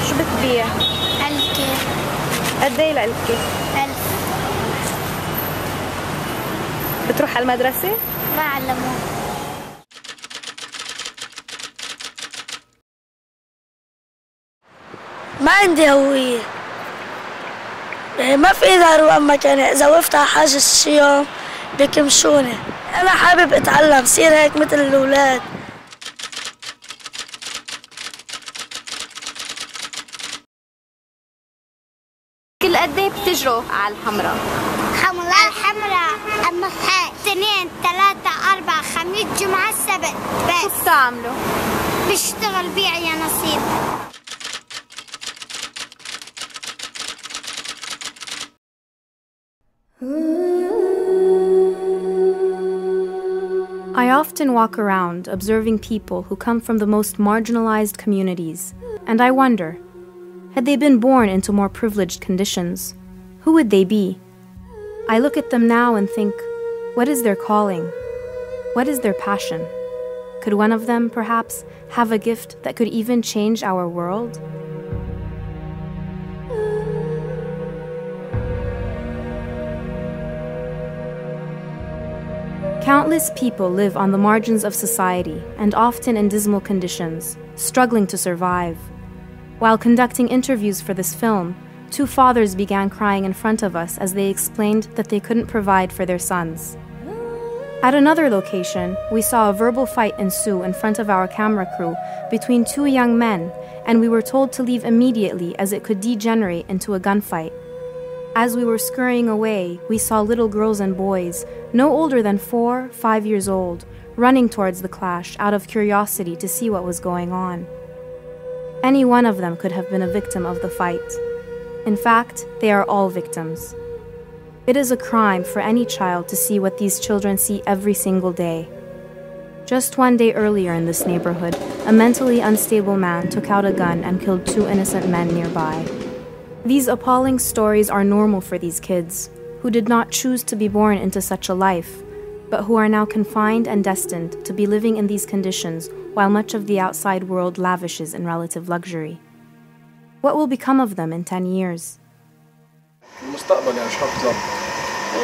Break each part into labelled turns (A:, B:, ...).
A: شو بتبيع؟
B: الكي.
A: قد ايه الألكي؟
B: 1000.
A: بتروح على المدرسة؟
B: ما علموه.
C: ما عندي هوية، ما في إيدي أروح مكان. إذا وقفت على حاجة شي يوم بيكمشوني. أنا حابب أتعلم صير هيك مثل الأولاد.
A: كل قد ايه بتجروا على الحمراء؟
B: الحمراء أما 2 3 4 خميس جمعة سبت بس.
A: شو بتعملوا؟
B: بشتغل بيع يا نصيب.
D: I often walk around observing people who come from the most marginalized communities, and I wonder, had they been born into more privileged conditions, who would they be? I look at them now and think, what is their calling? What is their passion? Could one of them, perhaps, have a gift that could even change our world? Countless people live on the margins of society and often in dismal conditions, struggling to survive. While conducting interviews for this film, 2 fathers began crying in front of us as they explained that they couldn't provide for their sons. At another location, we saw a verbal fight ensue in front of our camera crew between 2 young men, and we were told to leave immediately as it could degenerate into a gunfight. As we were scurrying away, we saw little girls and boys, no older than 4, 5 years old, running towards the clash out of curiosity to see what was going on. Any one of them could have been a victim of the fight. In fact, they are all victims. It is a crime for any child to see what these children see every single day. Just one day earlier in this neighborhood, a mentally unstable man took out a gun and killed 2 innocent men nearby. These appalling stories are normal for these kids, who did not choose to be born into such a life, but who are now confined and destined to be living in these conditions while much of the outside world lavishes in relative luxury. What will become of them in 10 years?
E: المستقبل يعني شو حابب تعمل؟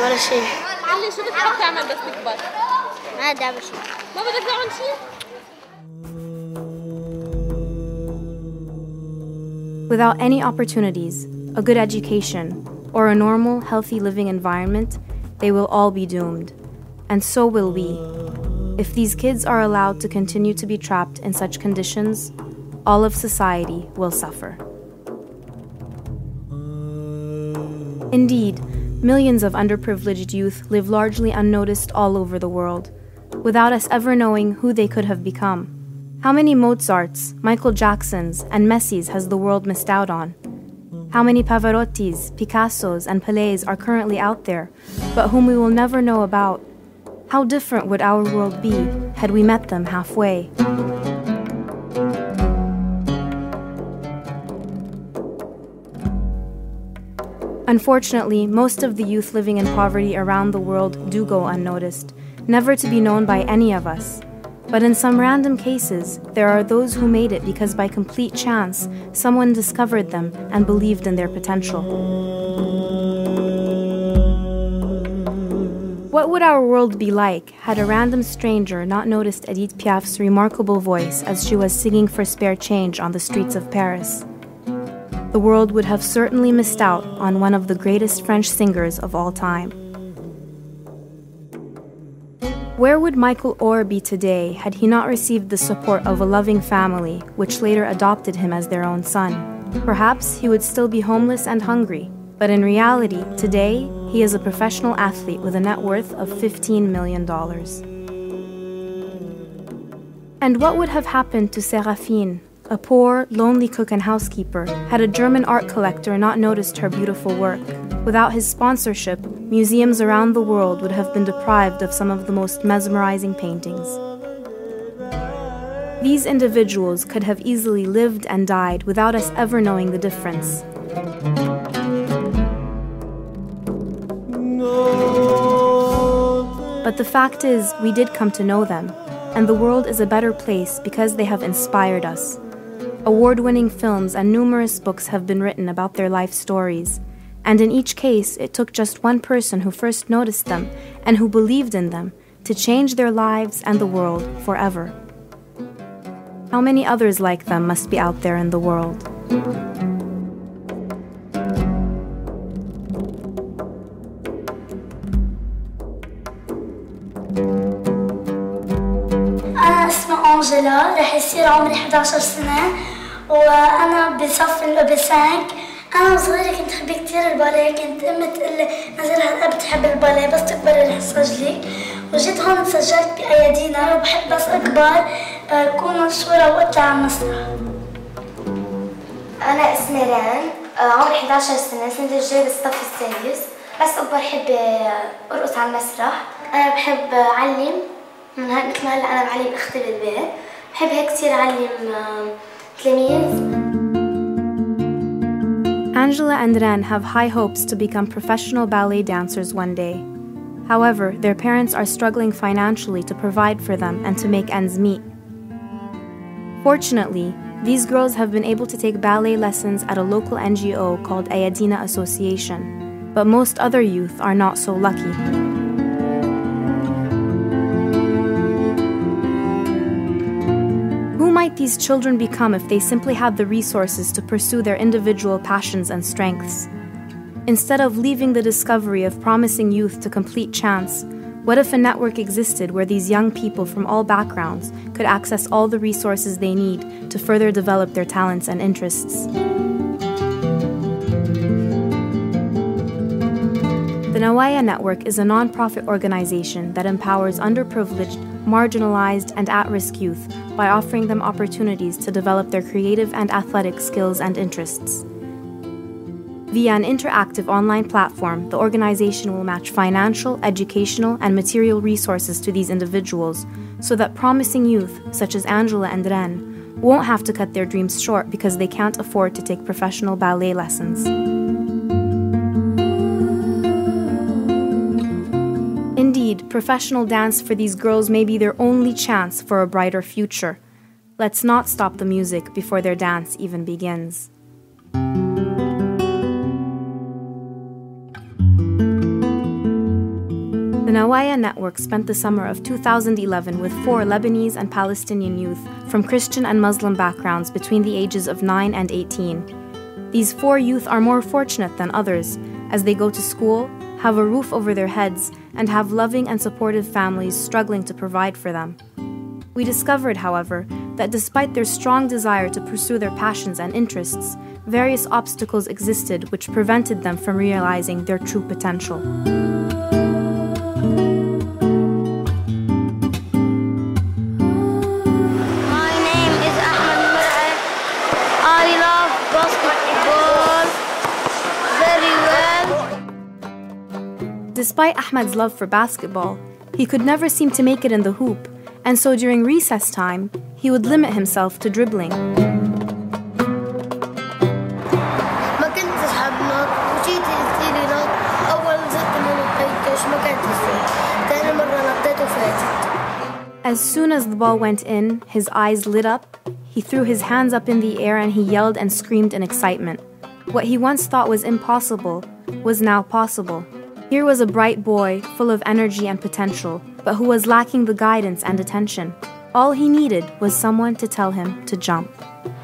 C: ولا شيء.
A: قل لي شو بتحب تعمل بس تكبر؟
C: ما بدي أعمل شيء.
A: ما بدك تعمل شيء؟
D: Without any opportunities, a good education, or a normal, healthy living environment, they will all be doomed. And so will we. If these kids are allowed to continue to be trapped in such conditions, all of society will suffer. Indeed, millions of underprivileged youth live largely unnoticed all over the world, without us ever knowing who they could have become. How many Mozarts, Michael Jacksons, and Messis has the world missed out on? How many Pavarottis, Picassos, and Pelés are currently out there, but whom we will never know about? How different would our world be had we met them halfway? Unfortunately, most of the youth living in poverty around the world do go unnoticed, never to be known by any of us. But in some random cases, there are those who made it because by complete chance, someone discovered them and believed in their potential. What would our world be like had a random stranger not noticed Edith Piaf's remarkable voice as she was singing for spare change on the streets of Paris? The world would have certainly missed out on one of the greatest French singers of all time. Where would Michael Orr be today had he not received the support of a loving family, which later adopted him as their own son? Perhaps he would still be homeless and hungry, but in reality, today, he is a professional athlete with a net worth of $15 million. And what would have happened to Serafine, a poor, lonely cook and housekeeper, had a German art collector not noticed her beautiful work? Without his sponsorship, museums around the world would have been deprived of some of the most mesmerizing paintings. These individuals could have easily lived and died without us ever knowing the difference. But the fact is, we did come to know them, and the world is a better place because they have inspired us. Award-winning films and numerous books have been written about their life stories, and in each case, it took just one person who first noticed them and who believed in them to change their lives and the world forever. How many others like them must be out there in the world?
C: أنا اسمي أنجلا، رح يصير عمري 11 سنة وأنا بصف الأوبسانك. أنا صغيرة كنت أحب كتير الباليه، كنت أمي تقلي نزل هالقد بتحب الباليه بس تكبري رح تسجلي، وجيت هون تسجلت بأيادينا وبحب بس أكبر أكون مشهورة وأطلع على المسرح.
F: أنا اسمي ران، عمري 11 سنة، السنة الجاية بالصف السادس، بس أكبر بحب أرقص على المسرح. أنا بحب أعلم، مثل ما هلا أنا بعلم أختي بالبيت، بحب هيك كثير أعلم تلاميذ.
D: Angela and Ren have high hopes to become professional ballet dancers one day. However, their parents are struggling financially to provide for them and to make ends meet. Fortunately, these girls have been able to take ballet lessons at a local NGO called Ayadina Association, but most other youth are not so lucky. Who might these children become if they simply had the resources to pursue their individual passions and strengths? Instead of leaving the discovery of promising youth to complete chance, what if a network existed where these young people from all backgrounds could access all the resources they need to further develop their talents and interests? The Nawaya Network is a non-profit organization that empowers underprivileged, marginalized, and at-risk youth by offering them opportunities to develop their creative and athletic skills and interests. Via an interactive online platform, the organization will match financial, educational, and material resources to these individuals so that promising youth, such as Angela and Ren, won't have to cut their dreams short because they can't afford to take professional ballet lessons. Indeed, professional dance for these girls may be their only chance for a brighter future. Let's not stop the music before their dance even begins. The Nawaya Network spent the summer of 2011 with 4 Lebanese and Palestinian youth from Christian and Muslim backgrounds between the ages of 9 and 18. These 4 youth are more fortunate than others as they go to school, have a roof over their heads, and have loving and supportive families struggling to provide for them. We discovered, however, that despite their strong desire to pursue their passions and interests, various obstacles existed which prevented them from realizing their true potential. Despite Ahmad's love for basketball, he could never seem to make it in the hoop, and so during recess time, he would limit himself to dribbling. As soon as the ball went in, his eyes lit up, he threw his hands up in the air and he yelled and screamed in excitement. What he once thought was impossible was now possible. Here was a bright boy, full of energy and potential, but who was lacking the guidance and attention. All he needed was someone to tell him to jump.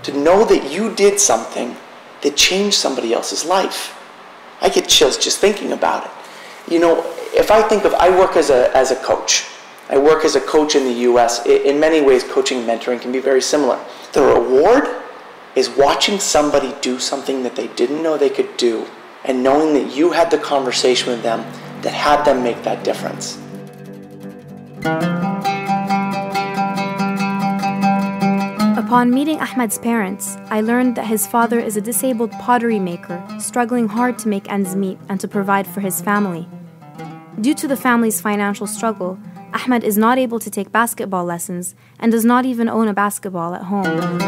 G: To know that you did something that changed somebody else's life. I get chills just thinking about it. You know, if I think of, I work as a coach, I work as a coach in the US. In many ways, coaching and mentoring can be very similar. The reward is watching somebody do something that they didn't know they could do and knowing that you had the conversation with them that had them make that difference.
D: Upon meeting Ahmed's parents, I learned that his father is a disabled pottery maker, struggling hard to make ends meet and to provide for his family. Due to the family's financial struggle, Ahmed is not able to take basketball lessons and does not even own a basketball at home.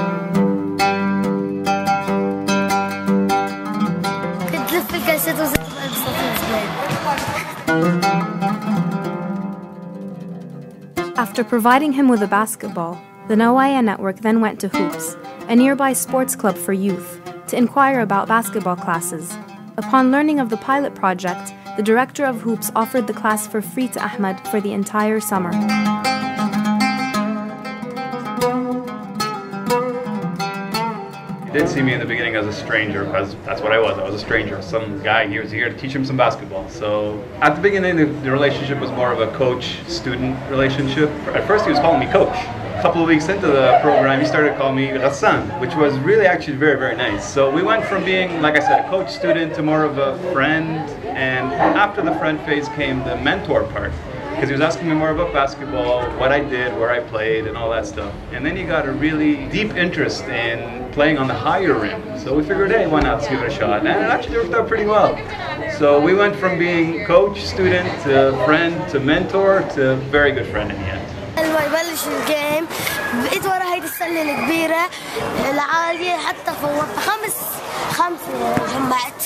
D: After providing him with a basketball, the Nawaya Network then went to Hoops, a nearby sports club for youth, to inquire about basketball classes. Upon learning of the pilot project, the director of Hoops offered the class for free to Ahmed for the entire summer.
H: He did see me in the beginning as a stranger, because that's what I was. I was a stranger, some guy. He was here to teach him some basketball. So at the beginning, the relationship was more of a coach-student relationship. At first, he was calling me coach. A couple of weeks into the program, he started calling me Ghassan, which was really actually very, very nice. So we went from being, like I said, a coach-student to more of a friend. And after the friend phase came the mentor part, because he was asking me more about basketball, what I did, where I played, and all that stuff. And then he got a really deep interest in playing on the higher rim. So we figured, hey, why not, let's give it a shot. And it actually worked out pretty well. So we went from being coach, student, to friend, to mentor, to very good friend in the end.
B: بلش الجيم بقيت ورا هيدي السله الكبيره العاليه حتى فوتها خمسه جمعت.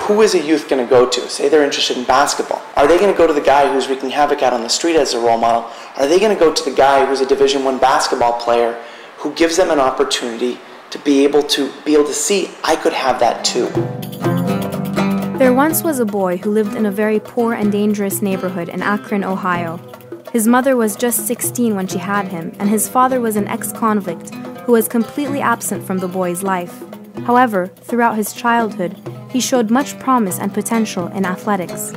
G: Who is a youth going to go to? Say they're interested in basketball. Are they going to go to the guy who's wreaking havoc out on the street as a role model? Are they going to go to the guy who's a Division I basketball player who gives them an opportunity to be able to see, I could have that too?
D: There once was a boy who lived in a very poor and dangerous neighborhood in Akron, Ohio. His mother was just 16 when she had him, and his father was an ex-convict who was completely absent from the boy's life. However, throughout his childhood, he showed much promise and potential in athletics.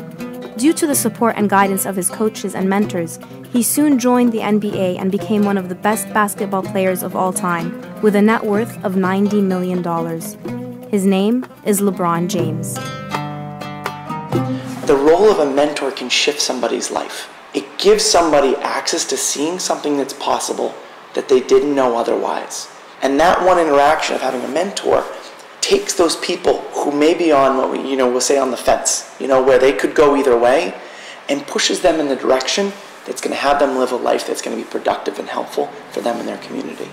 D: Due to the support and guidance of his coaches and mentors, he soon joined the NBA and became one of the best basketball players of all time, with a net worth of $90 million. His name is LeBron James.
G: The role of a mentor can shift somebody's life. It gives somebody access to seeing something that's possible that they didn't know otherwise. And that one interaction of having a mentor takes those people who may be on what we'll say on the fence, where they could go either way, and pushes them in the direction that's going to have them live a life that's going to be productive and helpful for them and their community.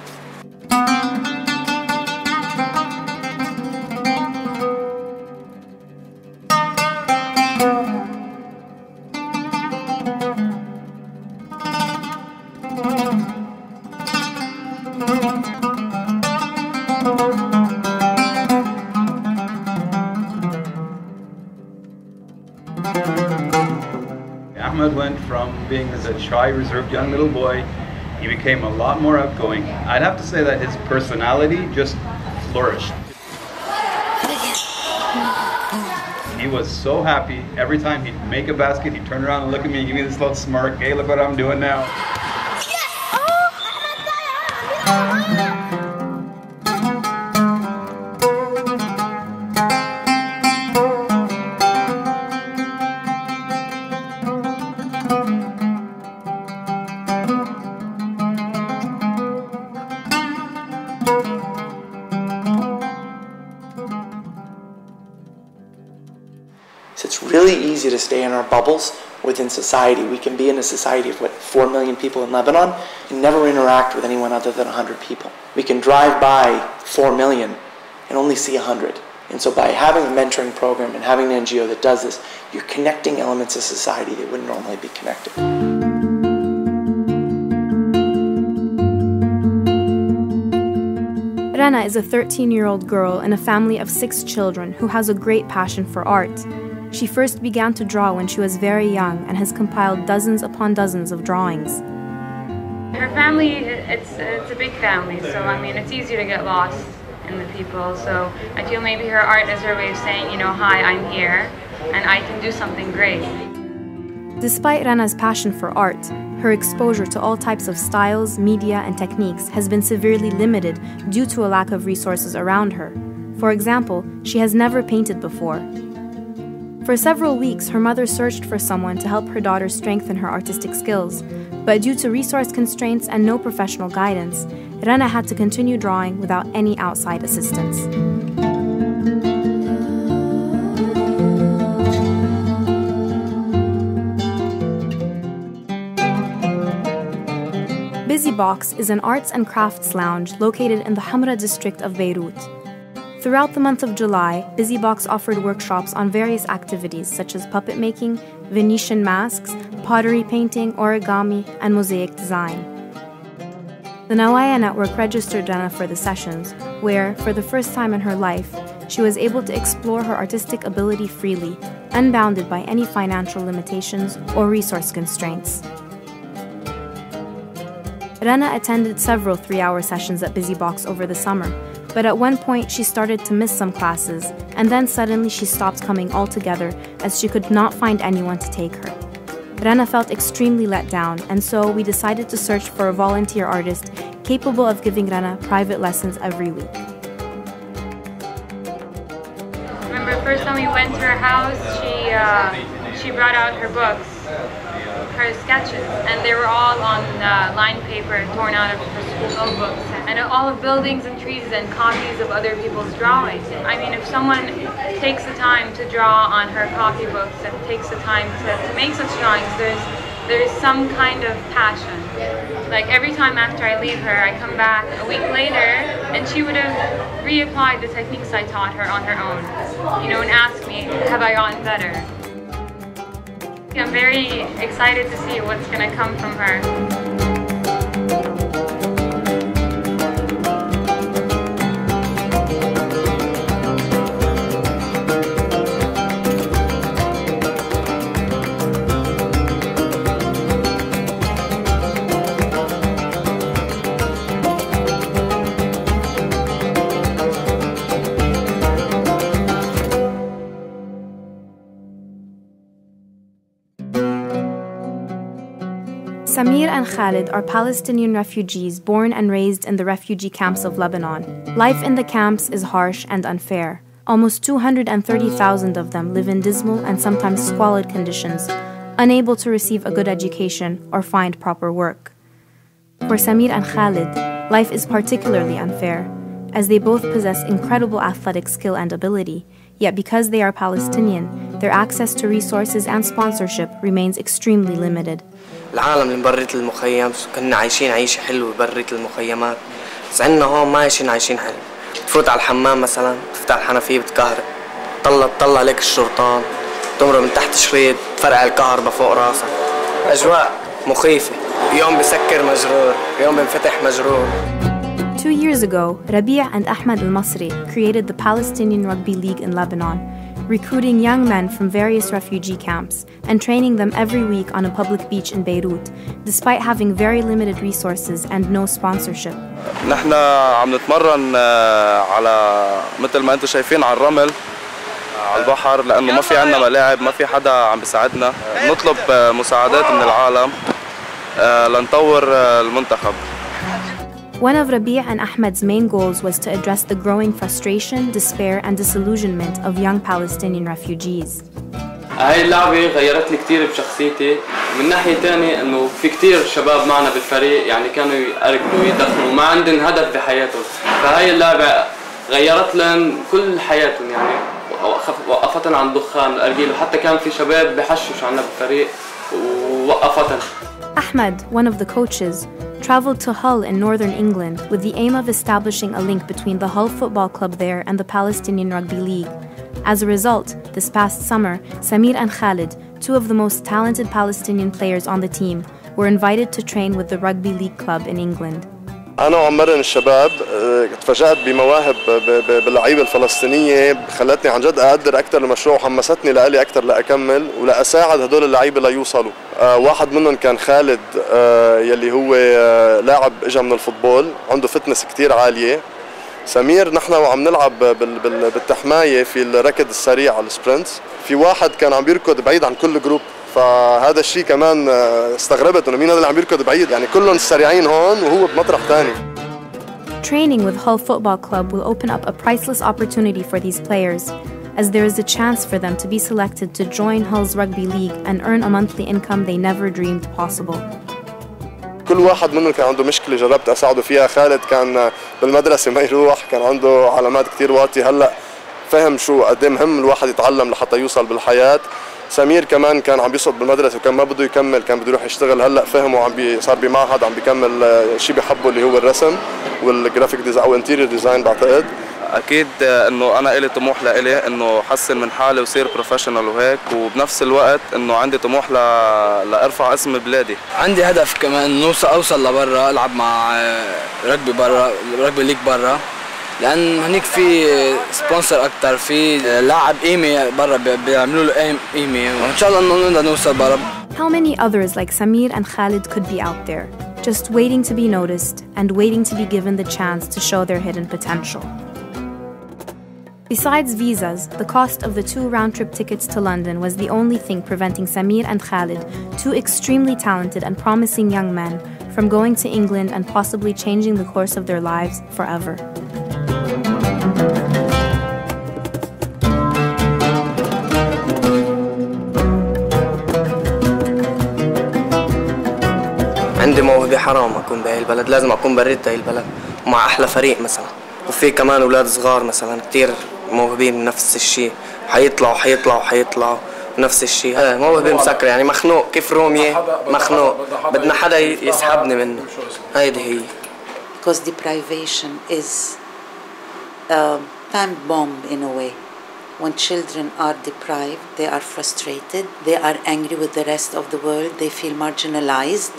H: Ahmed went from being this a shy, reserved young little boy, he became a lot more outgoing. I'd have to say that his personality just flourished. He was so happy. Every time he'd make a basket, he'd turn around and look at me and give me this little smirk. Hey, look what I'm doing now.
G: So it's really easy to stay in our bubbles within society. We can be in a society of 4 million people in Lebanon and never interact with anyone other than 100 people. We can drive by 4 million and only see 100. And so by having a mentoring program and having an NGO that does this, you're connecting elements of society that wouldn't normally be connected.
D: Rana is a 13-year-old girl in a family of 6 children who has a great passion for art. She first began to draw when she was very young and has compiled dozens upon dozens of drawings.
I: Her family, it's a big family, so I mean it's easy to get lost in the people. So I feel maybe her art is her way of saying, hi, I'm here and I can do something great.
D: Despite Rana's passion for art, her exposure to all types of styles, media, and techniques has been severely limited due to a lack of resources around her. For example, she has never painted before. For several weeks, her mother searched for someone to help her daughter strengthen her artistic skills, but due to resource constraints and no professional guidance, Rana had to continue drawing without any outside assistance. Busy Box is an arts and crafts lounge located in the Hamra district of Beirut. Throughout the month of July, Busy Box offered workshops on various activities such as puppet making, Venetian masks, pottery painting, origami, and mosaic design. The Nawaya Network registered Rana for the sessions, where, for the first time in her life, she was able to explore her artistic ability freely, unbounded by any financial limitations or resource constraints. Rana attended several 3-hour sessions at Busy Box over the summer, but at one point she started to miss some classes, and then suddenly she stopped coming altogether as she could not find anyone to take her. Rana felt extremely let down, and so we decided to search for a volunteer artist capable of giving Rana private lessons every week.
I: Remember the first time we went to her house, she brought out her books, her sketches, and they were all on lined paper torn out of her school notebooks, and all of buildings and trees and copies of other people's drawings. I mean, if someone takes the time to draw on her copybooks and takes the time to make such drawings, there's some kind of passion. Like every time after I leave her, I come back a week later and she would have reapplied the techniques I taught her on her own, you know, and asked me, have I gotten better? I'm very excited to see what's going to come from her.
D: Samir and Khalid are Palestinian refugees born and raised in the refugee camps of Lebanon. Life in the camps is harsh and unfair. Almost 230,000 of them live in dismal and sometimes squalid conditions, unable to receive a good education or find proper work. For Samir and Khalid, life is particularly unfair, as they both possess incredible athletic skill and ability, yet because they are Palestinian, their access to resources and sponsorship remains extremely limited.
J: العالم اللي بريت المخيم كنا عايشين عيشة حلوة بريت المخيمات، بس عنا هون ما عايشين حلو. تفوت على الحمام مثلا، تفتح الحنفية بتكهرب، تطلع عليك الشرطان، تمرق من تحت شريط، تفرقع الكهرباء فوق راسك. أجواء مخيفة، يوم بسكر مجرور، يوم بنفتح مجرور.
D: 2 years ago, Rabi' and Ahmed al-Masri created the Palestinian Rugby League in Lebanon, recruiting young men from various refugee camps and training them every week on a public beach in Beirut, despite having very limited resources and no sponsorship.
K: نحن عم نتمرن على مثل ما انتم شايفين على الرمل على البحر، لأنه ما في عنا ملاعب، ما في حدا عم بيساعدنا. نطلب مساعدات من العالم لنطور المنتخب.
D: One of Rabi' and Ahmed's main goals was to address the growing frustration, despair, and disillusionment of young Palestinian refugees.
L: هاي اللعبة غيرت لي كثير بشخصيتي، من ناحية تانية إنه في كثير شباب معنا بالفريق يعني كانوا يقربوا ويدخنوا وما عندهم هدف بحياتهم، فهاي اللعبة غيرت لهم كل حياتهم يعني وقفتهم عن دخان الأرجيل، وحتى كان في شباب بحشش عنا بالفريق ووقفتهم.
D: Ahmed, one of the coaches, traveled to Hull in northern England with the aim of establishing a link between the Hull Football Club there and the Palestinian Rugby League. As a result, this past summer, Samir and Khalid, two of the most talented Palestinian players on the team, were invited to train with the Rugby League club in England.
K: أنا وعمرن الشباب تفاجأت بمواهب باللعيبة الفلسطينية، خلتني عن جد أقدر أكثر المشروع وحمستني لألي أكثر لأكمل ولأساعد هدول اللعيبة ليوصلوا. واحد منهم كان خالد يلي هو لاعب إجا من الفوتبول، عنده فتنس كتير عالية. سمير نحن وعم نلعب بالتحماية في الركض السريع على السبرنتس، في واحد كان عم بيركض بعيد عن كل جروب فهذا الشيء كمان استغربت انه مين هذا اللي عم يركض بعيد، يعني كلهم سريعين هون وهو بمطرح ثاني.
D: Training with Hull Football Club will open up a priceless opportunity for these players, as there is a chance for them to be selected to join Hull's rugby league and earn a monthly income they never dreamed possible.
K: كل واحد منهم كان عنده مشكلة جربت أساعده فيها. خالد كان بالمدرسة ما يروح، كان عنده علامات كتير واطية، هلأ فهم شو قد ايه مهم الواحد يتعلم لحتى يوصل بالحياة. سمير كمان كان عم بيسقط بالمدرسة وكان ما بده يكمل، كان بده يروح يشتغل، هلأ فهم وعم صار بمعهد عم بيكمل شيء بيحبه اللي هو الرسم والجرافيك ديزاين أو انتيريور ديزاين بعتقد.
M: اكيد انه انا الي طموح لإلي انه احسن من حالي وصير بروفيشنال وهيك، وبنفس الوقت انه عندي طموح لارفع اسم بلادي.
N: عندي هدف كمان اوصل لبرا، العب مع رجبي ليج برا، لان هنيك في سبونسر اكثر، في لاعب قيمه برا بيعملوا له قيمه، وان شاء الله انه نقدر نوصل برا.
D: How many others like Samir and Khalid could be out there, just waiting to be noticed and waiting to be given the chance to show their hidden potential? Besides visas, the cost of the 2 round-trip tickets to London was the only thing preventing Samir and Khalid, 2 extremely talented and promising young men, from going to England and possibly changing the course of their lives forever.
J: عندي موهبة حرام أكون بهي البلد، لازم أكون بريت هي البلد ومع أحلى فريق مثلا، وفي كمان أولاد صغار مثلا كتير موهوبين نفس الشيء، حيطلعوا نفس الشيء. موهبة مسكرة، يعني مخنوق كيف رومية مخنوق، بدنا حدا يسحبني منه، هيدي هي.
O: Because deprivation is a time bomb in a way. When children are deprived, they are frustrated, they are angry with the rest of the world, they feel marginalized.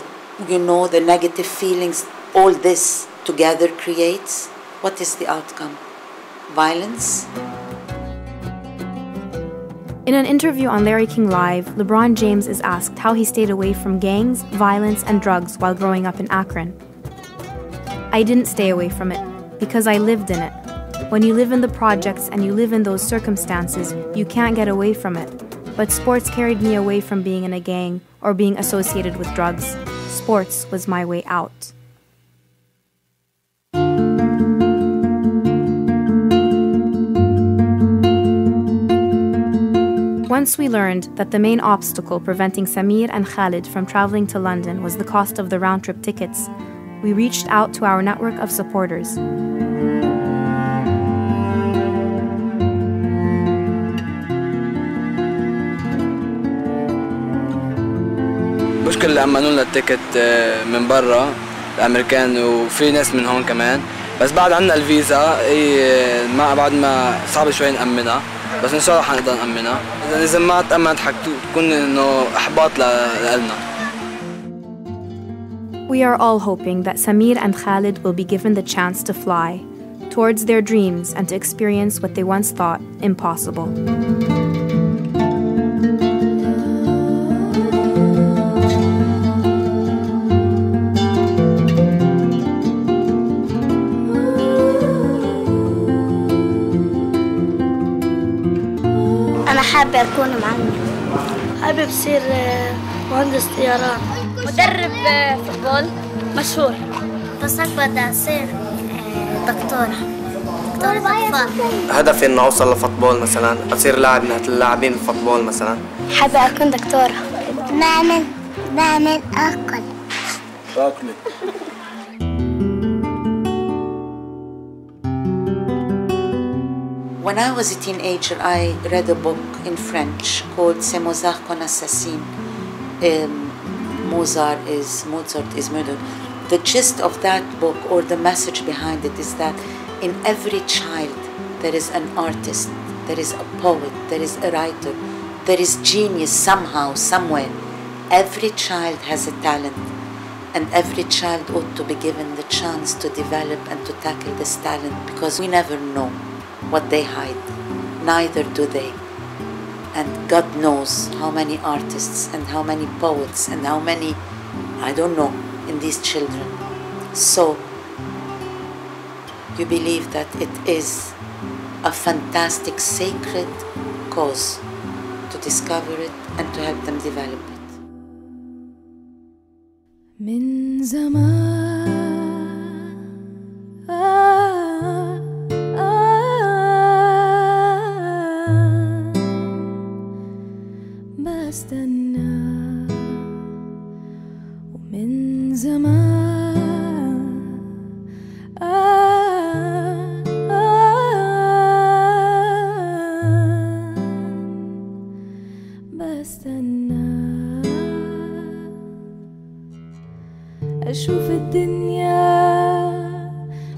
O: You know, the negative feelings all this together creates. What is the outcome? Violence?
D: In an interview on Larry King Live, LeBron James is asked how he stayed away from gangs, violence, and drugs while growing up in Akron. I didn't stay away from it because I lived in it. When you live in the projects and you live in those circumstances, you can't get away from it. But sports carried me away from being in a gang or being associated with drugs. Sports was my way out. Once we learned that the main obstacle preventing Samir and Khalid from traveling to London was the cost of the round-trip tickets, we reached out to our network of supporters.
N: مشكلة اللي أمنوا لنا التيكت من برا الأمريكان وفي ناس من هون كمان، بس بعد عنا الفيزا ما بعد ما صعب شوي نأمنها، بس إن شاء الله حنقدر نأمنها. إذا ما تأمنت حتكون إنه إحباط لنا.
D: We are all hoping that Samir and Khalid will be given the chance to fly towards their dreams and to experience what they once thought impossible.
C: حابة أكون معلم، حابب أصير مهندس طيران،
F: مدرب فوتبول مشهور،
C: بس بدي أصير دكتورة أطفال.
J: هدفي إنه أوصل لفوتبول مثلا، أصير لاعب من اللاعبين الفوتبول مثلا.
C: حابة أكون دكتورة. بعمل أكل.
O: When I was a teenager, I read a book in French called C'est Mozart qu'on assassine. Mozart is murdered. The gist of that book, or the message behind it, is that in every child there is an artist, there is a poet, there is a writer, there is genius somehow, somewhere. Every child has a talent, and every child ought to be given the chance to develop and to tackle this talent, because we never know what they hide, neither do they. And God knows how many artists and how many poets and how many, I don't know, in these children. So, you believe that it is a fantastic, sacred cause to discover it and to help them develop it.
P: من زمان بستنى ومن زمان بستنى أشوف الدنيا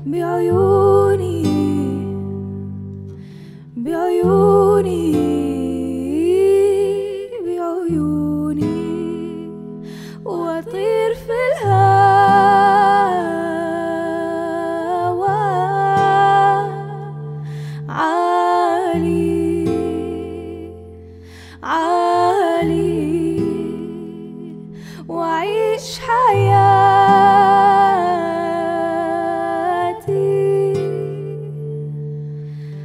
P: بعيوني بعيوني بعيوني وأطير في الهوى عالي عالي وأعيش حياتي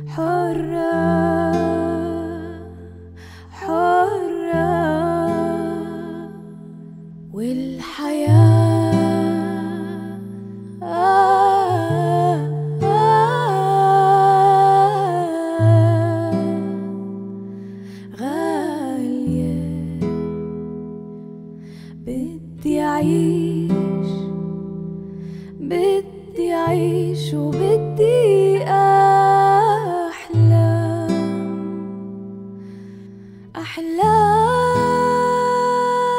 P: حرة حرة والحياة غالية بدي أعيش بدي أعيش وبدي أحلم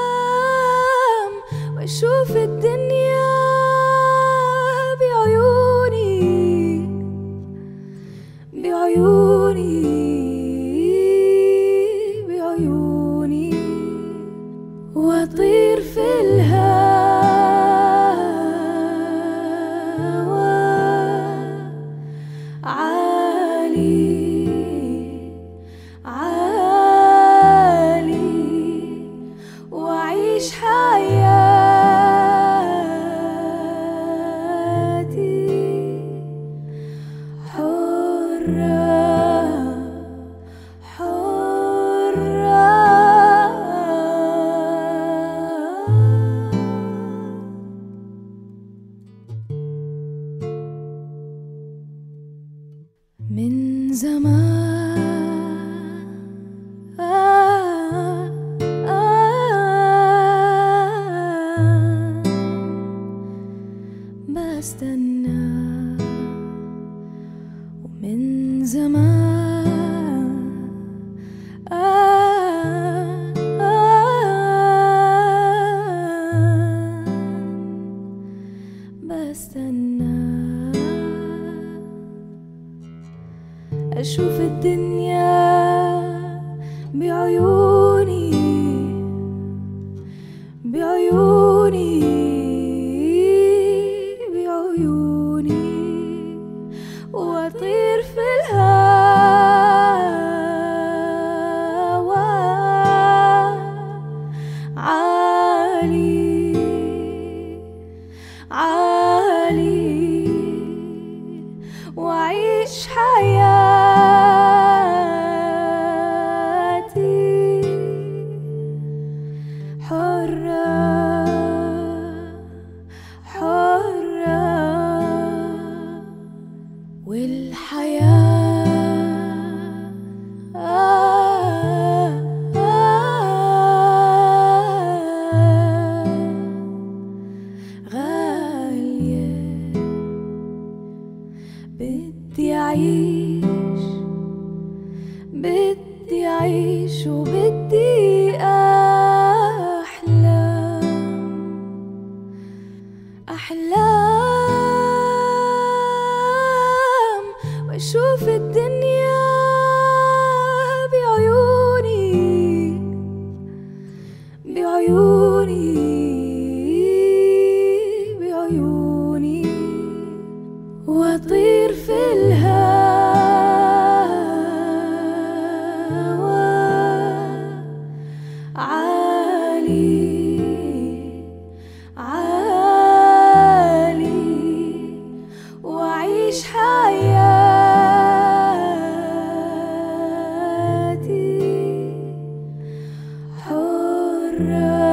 P: أحلام وأشوف الدنيا بعيوني بعيوني بعيوني وأطير في الهوى عالي عالي وأعيش حياتي حرة من زمان بستنى ومن زمان بستنى أشوف الدنيا بعيوني بعيوني بعيوني وأطير في الهوى عالي عالي وأعيش حياتي حرة حرة والحياة غالية بدي أعيش بدي أعيش وبدي أحلم أحلام وأشوف الدنيا بعيوني بعيوني بعيوني وأطير في الهوى عالي عالي وأعيش حياتي الرالي